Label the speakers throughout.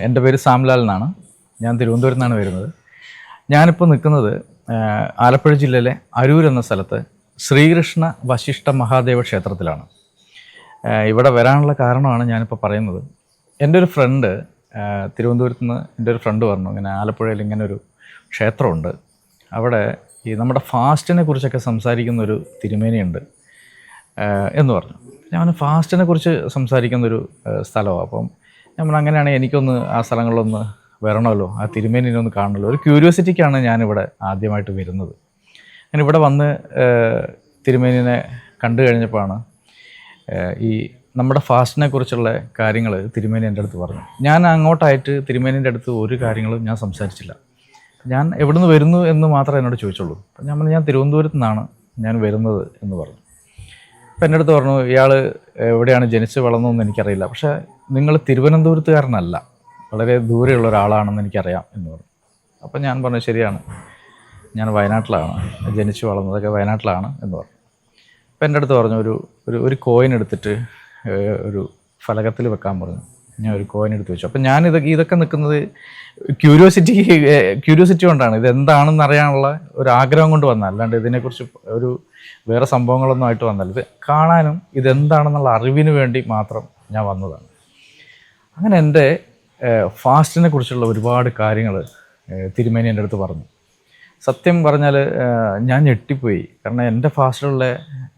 Speaker 1: എൻ്റെ പേര് സാംലാൽ എന്നാണ്. ഞാൻ തിരുവനന്തപുരത്ത് നിന്നാണ് വരുന്നത്. ഞാനിപ്പോൾ നിൽക്കുന്നത് ആലപ്പുഴ ജില്ലയിലെ അരൂർ എന്ന സ്ഥലത്ത് ശ്രീകൃഷ്ണ വശിഷ്ഠ മഹാദേവ ക്ഷേത്രത്തിലാണ്. ഇവിടെ വരാനുള്ള കാരണമാണ് ഞാനിപ്പോൾ പറയുന്നത്. എൻ്റെ ഒരു ഫ്രണ്ട് തിരുവനന്തപുരത്ത് നിന്ന് എൻ്റെ ഒരു ഫ്രണ്ട് പറഞ്ഞു, ഇങ്ങനെ ആലപ്പുഴയിൽ ഇങ്ങനൊരു ക്ഷേത്രമുണ്ട്, അവിടെ ഈ നമ്മുടെ ഫാസ്റ്റിനെ കുറിച്ചൊക്കെ സംസാരിക്കുന്നൊരു തിരുമേനിയുണ്ട് എന്ന് പറഞ്ഞു. ഞാൻ ഫാസ്റ്റിനെ കുറിച്ച് സംസാരിക്കുന്നൊരു സ്ഥലമാണ്. അപ്പം നമ്മൾ അങ്ങനെയാണെങ്കിൽ എനിക്കൊന്ന് ആ സ്ഥലങ്ങളിലൊന്ന് വരണമല്ലോ, ആ തിരുമേനിനെ ഒന്ന് കാണണമല്ലോ, ഒരു ക്യൂരിയോസിറ്റിക്കാണ് ഞാനിവിടെ ആദ്യമായിട്ട് വരുന്നത്. ഞാനിവിടെ വന്ന് തിരുമേനിനെ കണ്ടു കഴിഞ്ഞപ്പോഴാണ് ഈ നമ്മുടെ ഫാസ്റ്റിനെ കുറിച്ചുള്ള കാര്യങ്ങൾ തിരുമേനി എൻ്റെ അടുത്ത് പറഞ്ഞു. ഞാൻ അങ്ങോട്ടായിട്ട് തിരുമേനിൻ്റെ അടുത്ത് ഒരു കാര്യങ്ങളും ഞാൻ സംസാരിച്ചില്ല. ഞാൻ എവിടെ നിന്ന് വരുന്നു എന്ന് മാത്രമേ എന്നോട് ചോദിച്ചുള്ളൂ. അപ്പം ഞാൻ തിരുവനന്തപുരത്ത് നിന്നാണ് ഞാൻ വരുന്നത് എന്ന് പറഞ്ഞു. അപ്പം എൻ്റെ അടുത്ത് പറഞ്ഞു, ഇയാൾ എവിടെയാണ് ജനിച്ച് വളർന്നതെന്ന് എനിക്കറിയില്ല, പക്ഷേ നിങ്ങൾ തിരുവനന്തപുരത്തുകാരനല്ല, വളരെ ദൂരെയുള്ള ഒരാളാണെന്ന് എനിക്കറിയാം എന്ന് പറഞ്ഞു. അപ്പം ഞാൻ പറഞ്ഞു, ശരിയാണ്, ഞാൻ വയനാട്ടിലാണ് ജനിച്ച് വളർന്നതൊക്കെ, വയനാട്ടിലാണ് എന്ന് പറഞ്ഞു. അപ്പം എൻ്റെ അടുത്ത് പറഞ്ഞു, ഒരു കോയിൻ എടുത്തിട്ട് ഒരു ഫലകത്തിൽ വെക്കാൻ പറഞ്ഞു. ഞാൻ ഒരു കോയിൻ എടുത്ത് വെച്ചു. അപ്പം ഞാൻ ഇതൊക്കെ നിൽക്കുന്നത് ക്യൂരിയോസിറ്റി കൊണ്ടാണ്, ഇതെന്താണെന്ന് അറിയാനുള്ള ഒരു ആഗ്രഹം കൊണ്ട് വന്നാൽ, അല്ലാണ്ട് ഇതിനെക്കുറിച്ച് ഒരു വേറെ സംഭവങ്ങളൊന്നും ആയിട്ട് വന്നല്ല. ഇത് കാണാനും ഇതെന്താണെന്നുള്ള അറിവിന് വേണ്ടി മാത്രം ഞാൻ വന്നതാണ്. അങ്ങനെ എൻ്റെ ഫാസ്റ്റിനെ കുറിച്ചുള്ള ഒരുപാട് കാര്യങ്ങൾ തിരുമേനി എൻ്റെ അടുത്ത് പറഞ്ഞു. സത്യം പറഞ്ഞാൽ ഞാൻ ഞെട്ടിപ്പോയി. കാരണം എൻ്റെ ഫാസ്റ്റിലുള്ള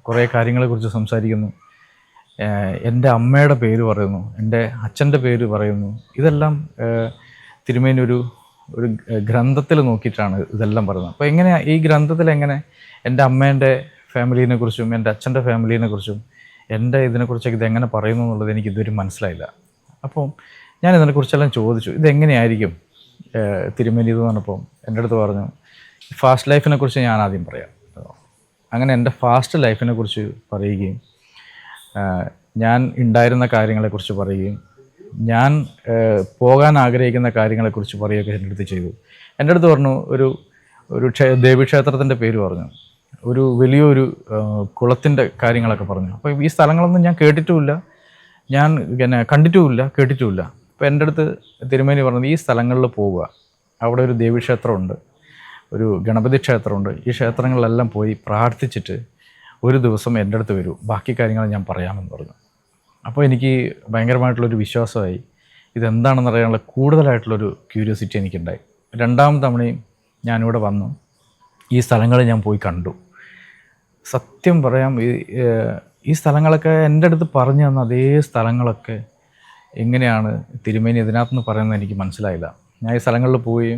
Speaker 1: കുറേ കാര്യങ്ങളെക്കുറിച്ച് സംസാരിക്കുന്നു, എൻ്റെ അമ്മയുടെ പേര് പറയുന്നു, എൻ്റെ അച്ഛൻ്റെ പേര് പറയുന്നു. ഇതെല്ലാം തിരുമേനി ഒരു ഗ്രന്ഥത്തിൽ നോക്കിയിട്ടാണ് ഇതെല്ലാം പറയുന്നത്. അപ്പോൾ എങ്ങനെയാണ് ഈ ഗ്രന്ഥത്തിൽ എങ്ങനെ എൻ്റെ അമ്മേൻ്റെ ഫാമിലീനെ കുറിച്ചും എൻ്റെ അച്ഛൻ്റെ ഫാമിലീനെ കുറിച്ചും എൻ്റെ ഇതിനെക്കുറിച്ചൊക്കെ ഇതെങ്ങനെ പറയുന്നു എന്നുള്ളത് എനിക്ക് ഇതുവരെ മനസ്സിലായില്ല. അപ്പോൾ ഞാൻ ഇതിനെക്കുറിച്ചെല്ലാം ചോദിച്ചു, ഇതെങ്ങനെയായിരിക്കും തിരുമേനി ഇത് പറഞ്ഞപ്പോൾ എൻ്റെ അടുത്ത് പറഞ്ഞു, ഫാസ്റ്റ് ലൈഫിനെ കുറിച്ച് ഞാൻ ആദ്യം പറയാം. അങ്ങനെ എൻ്റെ ഫാസ്റ്റ് ലൈഫിനെ കുറിച്ച് പറയുകയും ഞാൻ ഉണ്ടായിരുന്ന കാര്യങ്ങളെക്കുറിച്ച് പറയുകയും ഞാൻ പോകാൻ ആഗ്രഹിക്കുന്ന കാര്യങ്ങളെക്കുറിച്ച് പറയുകയൊക്കെ എൻ്റെ അടുത്ത് ചെയ്തു. എൻ്റെ അടുത്ത് പറഞ്ഞു, ഒരു ദേവീക്ഷേത്രത്തിൻ്റെ പേര് പറഞ്ഞു, ഒരു വലിയൊരു കുളത്തിൻ്റെ കാര്യങ്ങളൊക്കെ പറഞ്ഞു. അപ്പോൾ ഈ സ്ഥലങ്ങളൊന്നും ഞാൻ കേട്ടിട്ടുമില്ല, ഞാൻ പിന്നെ കണ്ടിട്ടുമില്ല, കേട്ടിട്ടുമില്ല. അപ്പോൾ എൻ്റെ അടുത്ത് തിരുമേനി പറഞ്ഞത്, ഈ സ്ഥലങ്ങളിൽ പോവുക, അവിടെ ഒരു ദേവീക്ഷേത്രമുണ്ട്, ഒരു ഗണപതി ക്ഷേത്രമുണ്ട്, ഈ ക്ഷേത്രങ്ങളിലെല്ലാം പോയി പ്രാർത്ഥിച്ചിട്ട് ഒരു ദിവസം എൻ്റെ അടുത്ത് വരൂ, ബാക്കി കാര്യങ്ങൾ ഞാൻ പറയാമെന്ന് പറഞ്ഞു. അപ്പോൾ എനിക്ക് ഭയങ്കരമായിട്ടുള്ളൊരു വിശ്വാസമായി. ഇതെന്താണെന്ന് അറിയാനുള്ള കൂടുതലായിട്ടുള്ളൊരു ക്യൂരിയോസിറ്റി എനിക്കുണ്ടായി. രണ്ടാം തവണയും ഞാനിവിടെ വന്നു, ഈ സ്ഥലങ്ങൾ ഞാൻ പോയി കണ്ടു. സത്യം പറയാം, ഈ സ്ഥലങ്ങളൊക്കെ എൻ്റെ അടുത്ത് പറഞ്ഞു തന്ന അതേ സ്ഥലങ്ങളൊക്കെ എങ്ങനെയാണ് തിരുമേനി ഇതിനകത്തുനിന്ന് പറയുന്നത് എനിക്ക് മനസ്സിലായില്ല. ഞാൻ ഈ സ്ഥലങ്ങളിൽ പോയി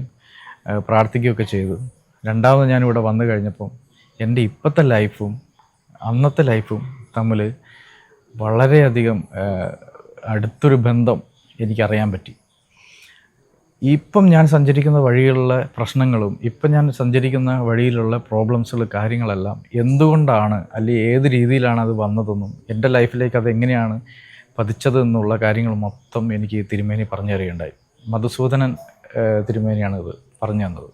Speaker 1: പ്രാർത്ഥിക്കുകയൊക്കെ ചെയ്തു. രണ്ടാമത് ഞാനിവിടെ വന്നു കഴിഞ്ഞപ്പം എൻ്റെ ഇപ്പോഴത്തെ ലൈഫും അന്നത്തെ ലൈഫും തമ്മിൽ വളരെയധികം അടുത്തൊരു ബന്ധം എനിക്കറിയാൻ പറ്റി. ഇപ്പം ഞാൻ സഞ്ചരിക്കുന്ന വഴികളിലെ പ്രശ്നങ്ങളും ഇപ്പം ഞാൻ സഞ്ചരിക്കുന്ന വഴിയിലുള്ള പ്രോബ്ലംസുകൾ കാര്യങ്ങളെല്ലാം എന്തുകൊണ്ടാണ്, അല്ലെങ്കിൽ ഏത് രീതിയിലാണ് അത് വന്നതെന്നും എൻ്റെ ലൈഫിലേക്ക് അതെങ്ങനെയാണ് പതിച്ചത് എന്നുള്ള കാര്യങ്ങൾ മൊത്തം എനിക്ക് തിരുമേനി പറഞ്ഞു തരികയുണ്ടായി. മധുസൂദനൻ തിരുമേനിയാണ് ഇത് പറഞ്ഞു തന്നത്.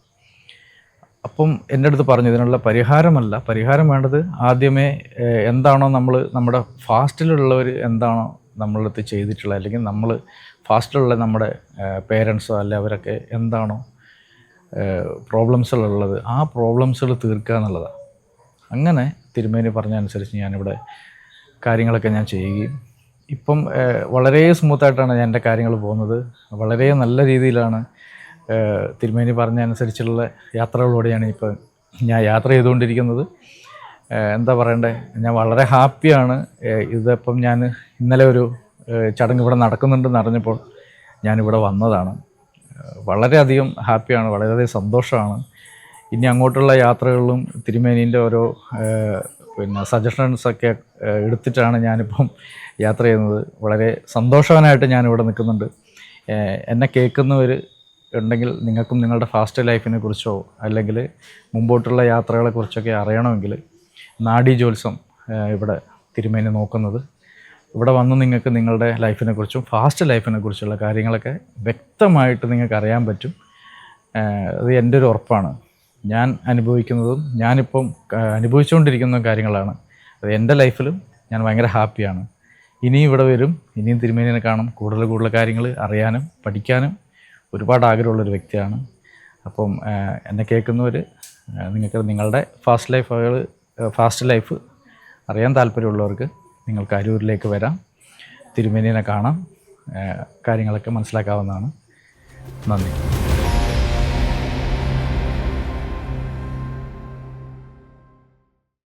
Speaker 1: അപ്പം എൻ്റെ അടുത്ത് പറഞ്ഞു, ഇതിനുള്ള പരിഹാരം വേണ്ടത് ആദ്യമേ എന്താണോ നമ്മുടെ ഫാസ്റ്റിലുള്ളവർ എന്താണോ നമ്മളുടെ അടുത്ത് ചെയ്തിട്ടുള്ളത്, അല്ലെങ്കിൽ നമ്മൾ ഫാസ്റ്റിലുള്ള നമ്മുടെ പേരൻസോ അല്ലെ അവരൊക്കെ എന്താണോ പ്രോബ്ലംസുകളുള്ളത്, ആ പ്രോബ്ലംസുകൾ തീർക്കുക എന്നുള്ളതാണ്. അങ്ങനെ തിരുമേനി പറഞ്ഞ അനുസരിച്ച് ഞാനിവിടെ കാര്യങ്ങളൊക്കെ ഞാൻ ചെയ്യുകയും ഇപ്പം വളരെ സ്മൂത്തായിട്ടാണ് ഞാൻ എൻ്റെ കാര്യങ്ങൾ പോകുന്നത്. വളരെ നല്ല രീതിയിലാണ് തിരുമേനി പറഞ്ഞ അനുസരിച്ചുള്ള യാത്രകളോടെയാണ് ഇപ്പോൾ ഞാൻ യാത്ര ചെയ്തുകൊണ്ടിരിക്കുന്നത്. എന്താ പറയണ്ടേ, ഞാൻ വളരെ ഹാപ്പിയാണ്. ഇതിപ്പം ഞാൻ ഇന്നലെ ഒരു ചടങ്ങ് ഇവിടെ നടക്കുന്നുണ്ടെന്ന് അറിഞ്ഞപ്പോൾ ഞാനിവിടെ വന്നതാണ്. വളരെയധികം ഹാപ്പിയാണ്, വളരെയധികം സന്തോഷമാണ്. ഇനി അങ്ങോട്ടുള്ള യാത്രകളിലും തിരുമേനീൻ്റെ ഓരോ സജഷൻസൊക്കെ എടുത്തിട്ടാണ് ഞാനിപ്പം യാത്ര ചെയ്യുന്നത്. വളരെ സന്തോഷവാനായിട്ട് ഞാനിവിടെ നിൽക്കുന്നുണ്ട്. എന്നെ കേൾക്കുന്നവർ ഉണ്ടെങ്കിൽ നിങ്ങൾക്കും നിങ്ങളുടെ ഫാസ്റ്റ് ലൈഫിനെ കുറിച്ചോ അല്ലെങ്കിൽ മുമ്പോട്ടുള്ള യാത്രകളെക്കുറിച്ചൊക്കെ അറിയണമെങ്കിൽ നാഡി ജ്യോത്സ്യം ഇവിടെ തിരുമേനി നോക്കുന്നത്. ഇവിടെ വന്ന് നിങ്ങൾക്ക് നിങ്ങളുടെ ലൈഫിനെക്കുറിച്ചും ഫാസ്റ്റ് ലൈഫിനെക്കുറിച്ചുള്ള കാര്യങ്ങളൊക്കെ വ്യക്തമായിട്ട് നിങ്ങൾക്ക് അറിയാൻ പറ്റും. അത് എൻ്റെ ഒരു ഉറപ്പാണ്. ഞാൻ അനുഭവിക്കുന്നതും ഞാനിപ്പം അനുഭവിച്ചുകൊണ്ടിരിക്കുന്ന കാര്യങ്ങളാണ്. അത് എൻ്റെ ലൈഫിലും ഞാൻ ഭയങ്കര ഹാപ്പിയാണ്. ഇനിയും ഇവിടെ വരും, ഇനിയും തിരുമേനിയെ കാണും, കൂടുതൽ കൂടുതൽ കാര്യങ്ങൾ അറിയാനും പഠിക്കാനും ഒരുപാട് ആഗ്രഹമുള്ളൊരു വ്യക്തിയാണ്. അപ്പം എന്നെ കേൾക്കുന്നവർ നിങ്ങൾക്ക് നിങ്ങളുടെ ഫാസ്റ്റ് ലൈഫ് അറിയാൻ താല്പര്യമുള്ളവർക്ക് നിങ്ങൾക്ക് അരൂരിലേക്ക് വരാം, തിരുമേനിയെ കാണാം, കാര്യങ്ങളൊക്കെ മനസ്സിലാക്കാവുന്നതാണ്. നന്ദി.